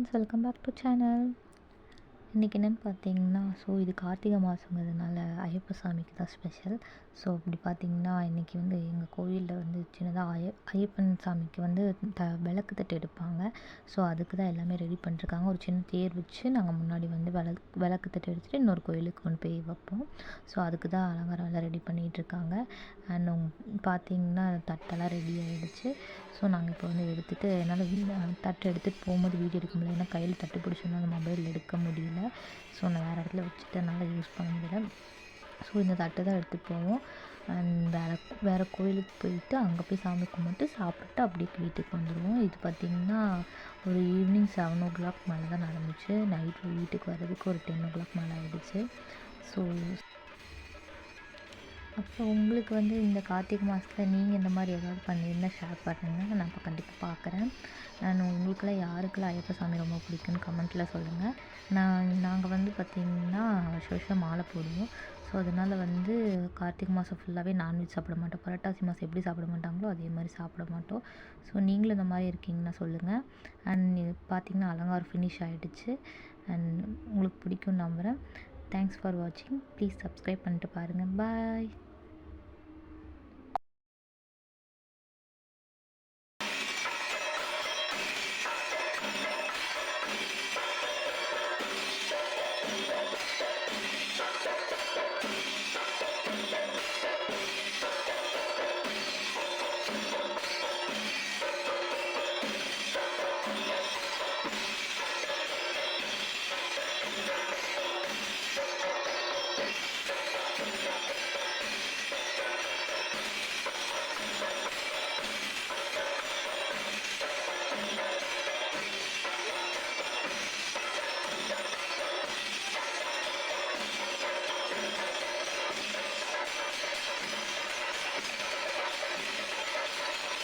Friends, welcome back to channel. இன்றைக்கி என்னென்னு பார்த்தீங்கன்னா, இது கார்த்திகை மாதங்கிறதுனால ஐயப்ப சாமிக்கு தான் ஸ்பெஷல். அப்படி பார்த்தீங்கன்னா, இன்றைக்கி எங்கள் கோவிலில் சின்னதாக ஐயப்பன் சாமிக்கு விளக்கு தட்டு எடுப்பாங்க. அதுக்கு தான் எல்லாமே ரெடி பண்ணிருக்காங்க. ஒரு சின்ன தேர் வச்சு நாங்கள் முன்னாடி விளக்கு தட்டு எடுத்துகிட்டு இன்னொரு கோயிலுக்கு கொண்டு போய் வைப்போம். அதுக்கு தான் அலங்காரம் எல்லாம் ரெடி பண்ணிகிட்ருக்காங்க. அண்ட் பார்த்தீங்கன்னா தட்டெல்லாம் ரெடி ஆகிடுச்சு. நாங்கள் இப்போ எடுத்துகிட்டு என்னால் தட்டு எடுத்துகிட்டு போகும்போது வீடியோ எடுக்க முடியல. ஏன்னா கையில் தட்டு பிடிச்சிருந்தா அந்த மொபைல் எடுக்க முடியல. நான் வேறு இடத்துல வச்சுட்டு என்னால் யூஸ் பண்ண முடியல. இந்த தட்டு தான் எடுத்துகிட்டு போவோம். அண்ட் வேறு கோயிலுக்கு போயிட்டு அங்கே போய் சாமி கும்பிட்டு சாப்பிட்டு அப்படியே வீட்டுக்கு வந்துடுவோம். இது பார்த்திங்கன்னா ஒரு ஈவினிங் 7 o'clock மேலே தான் நடந்துச்சு. நைட்டு வீட்டுக்கு வர்றதுக்கு ஒரு 10 o'clock மேலே ஆகிடுச்சு. அப்புறம் உங்களுக்கு இந்த கார்த்திகை மாதத்தில் நீங்கள் இந்த மாதிரி ஏதாவது பண்ணியிருந்தால் ஷேர் பண்ணுங்கள். நான் இப்போ கண்டிப்பாக பார்க்குறேன். உங்களுக்கெல்லாம் யாருக்கெல்லாம் ஐயப்ப சாமி ரொம்ப பிடிக்குன்னு கமெண்ட்டில் சொல்லுங்கள். நாங்கள் பார்த்திங்கன்னா வருஷம் மாலை போடுவோம். அதனால் கார்த்திகை மாதம் ஃபுல்லாகவே நான்வெஜ் சாப்பிட மாட்டோம். புரட்டாசி மாதம் எப்படி சாப்பிட மாட்டாங்களோ அதே மாதிரி சாப்பிட மாட்டோம். நீங்களும் இந்த மாதிரி இருக்கீங்கன்னா சொல்லுங்கள். அண்ட் இது பார்த்திங்கன்னா அலங்காரம் ஃபினிஷ் ஆகிடுச்சு. அண்ட் உங்களுக்கு பிடிக்கும்னு நம்புகிறேன். தேங்க்ஸ் ஃபார் வாட்சிங். ப்ளீஸ் சப்ஸ்கிரைப் பண்ணிட்டு பாருங்கள். பாய்.